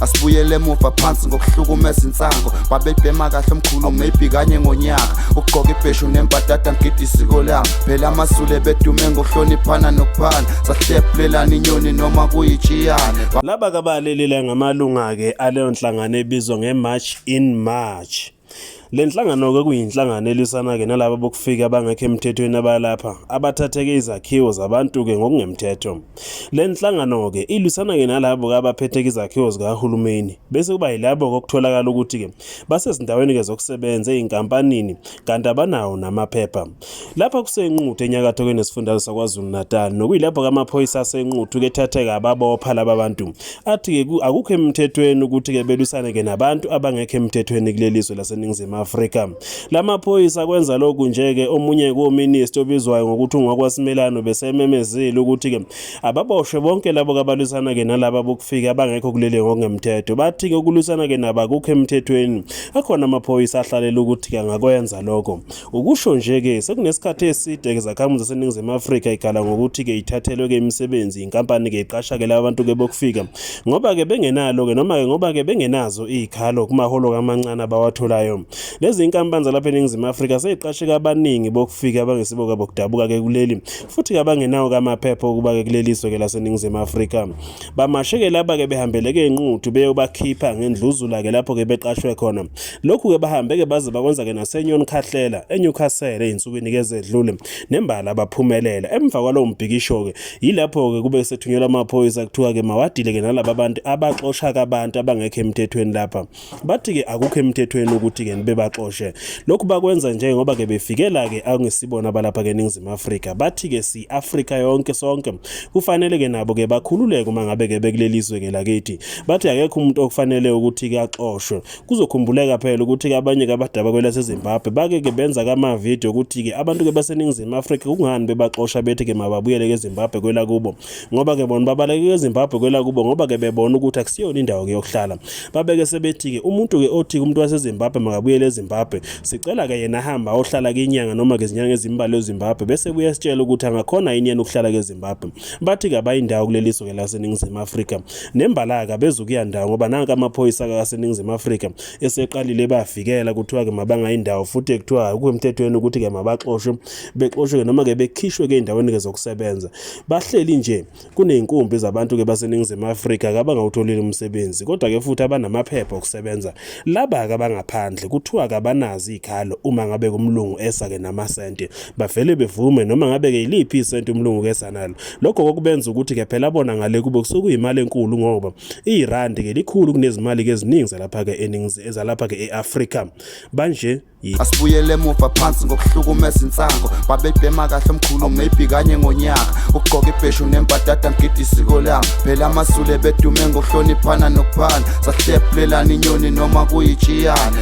Asibuyele emuva phansi ngokuhlukumeza insango babebhema kahle omkhulu maybe kanye ngonyaka ugqoka ibheshu nembadada ngidi isiko lami phela amasule bedume ngokuhloniphana nokuphana sahlephulelana inyoni noma kuyijiyane laba kabalelile ngamalunga ke aleyo nhlangano ebizwa ngeMarch in March. Le nhlangano-ke kuyinhlangano elisana-ke nalaba bokufika abangekho emthethweni abalapha abathatheke izakhiwo zabantu-ke ngokungemthetho. Le nhlangano-ke ilisana-ke nalabo-ke abaphetheke izakhiwo zikahulumeni bese kuba yilabo kokutholakala ukuthi-ke basezindaweni-ke zokusebenza ey'nkampanini kanti abanawo namaphepha. Lapha kusenquthu enyakatho kwenesifundazwe saKwaZulu Natal nokuyilapho-ke amaphoyisa asenquthu-ke ethatheke ababopha laba bantu athi-ke akukho emthethweni ukuthi-ke belisane-ke nabantu abangekho emthethweni kuleli zwe laseNingizimu Afrika. Lamaphoyisa kwenza lokhu nje-ke omunye kominister obizwayo ngokuthi ungwakwaSimelane besememezile ukuthi-ke ababoshwe bonke labo abalisana-ke nalaba bokufika abangekho kuleli ngokungemthetho. Bathi-ke ukulisana-ke nabo akukho emthethweni. Akhona amaphoyisa ahlalela ukuthi-ke angakwenza lokho. Ukusho nje-ke sekunesikhathi eside-ke izakhamuzi zaseNingizimu Afrika ikhala ngokuthi-ke ithathelwe-ke imisebenzi inkampani-ke iqasha-ke laba bantu-ke bokufika ngoba-ke bengenalo-ke noma-ke ngoba-ke bengenazo izikhalo kumaholo amancane abawatholayo. Lezi inkampani zalapha eNingizimu Afrika seyiqasheke abaningi bokufika abangesibo bokudabuka-ke kuleli futhi-ke abangenawo-ke amaphepha okuba-ke kuleli zwe-ke laseNingizimu Afrika. Bamasheke laba-ke behambeleke inquthu beyobakhipha ngendluzula-ke lapho-ke beqashwe khona. Lokhu-ke bahambe-ke baze bakwenza-ke naseNyoni Khahlela eNewcastle ey'nsukwini-ke ezedlule nembala baphumelela. Emva kwalowo mbhikisho-ke yilapho-ke kube sethunyelwa amaphoyisa kuthiwa-ke mawadile-ke nalaba bantu abaxosha abantu abangekho emthethweni lapha. Bathi-ke akukho emthethweni ukuthi-ke bebaxoshe. Lokhu bakwenza nje ngoba-ke befikela-ke angesibona abalapha-ke eNingizimu Afrika. Bathi-ke si-Afrika yonke sonke kufanele-ke nabo-ke bakhululeke uma ngabe-ke bekuleli zwe-ke lakithi. Bathi akekho umuntu okufanele ukuthi-ke axoshwe. Kuzokhumbuleka phela ukuthi-ke abanye-ke abadaba kwelaseZimbabwe bake-ke benza kamavidiyo ukuthi-ke abantu-ke baseNingizimu Afrika kungani bebaxosha bethi-ke mababuyele eZimbabwe kwela kubo ngoba-ke bona babaleke eZimbabwe kwela kubo ngoba-ke bebona ukuthi akusiyona indawo-ke yokuhlala. Babeke sebethi-ke umuntu-ke othi umuntu waseZimbabwe makabuyele eZimbabwe sicela-ke yena ahamba ohlala-ke inyanga noma-ke izinyanga ezimbalwa eZimbabwe bese buya sitshela ukuthi angakhona yini yena ukuhlala-ke eZimbabwe. Bathi-ke abayindawo kuleli zwe laseNingizimu Afrika nembala-ke abezukuya ndawo ngoba nanka amaphoyisa aseNingizimu Afrika eseqalile bafikela kuthiwa-ke mabangayindawo futhi kuthiwa akukho emthethweni ukuthi-ke mabaxoshwe bexoshwe noma-ke bekhishwe-ke ey'ndaweni-ke zokusebenza. Bahleli nje kuney'nkumbi zabantu-ke baseNingizimu Afrika abangawutholile umsebenzi kodwa-ke futhi abanamaphepha okusebenza. Laba-ke abangaphandle kuthiwa-ke abanazo izikhalo uma ngabe kumlungu esa-ke namasente bavele bevume noma ngabe-ke yiliphi isente umlungu esa nalo. Lokho kokubenza ukuthi-ke phela bona ngale kube kusukuyimali enkulu ngoba irandi-ke likhulu kunezimali-ke eziningi zalapha-ke e-Afrika. Manje asibuyele emuva phansi ngokuhlukumeza insango babebhema kahle omkhulu maybe kanye ngonyaka ugqoka ibheshu nembadada ngidi isiko lami phela amasule bedume ngokuhloniphana nokuphana sahlephulelana inyoni noma kuyijiyane.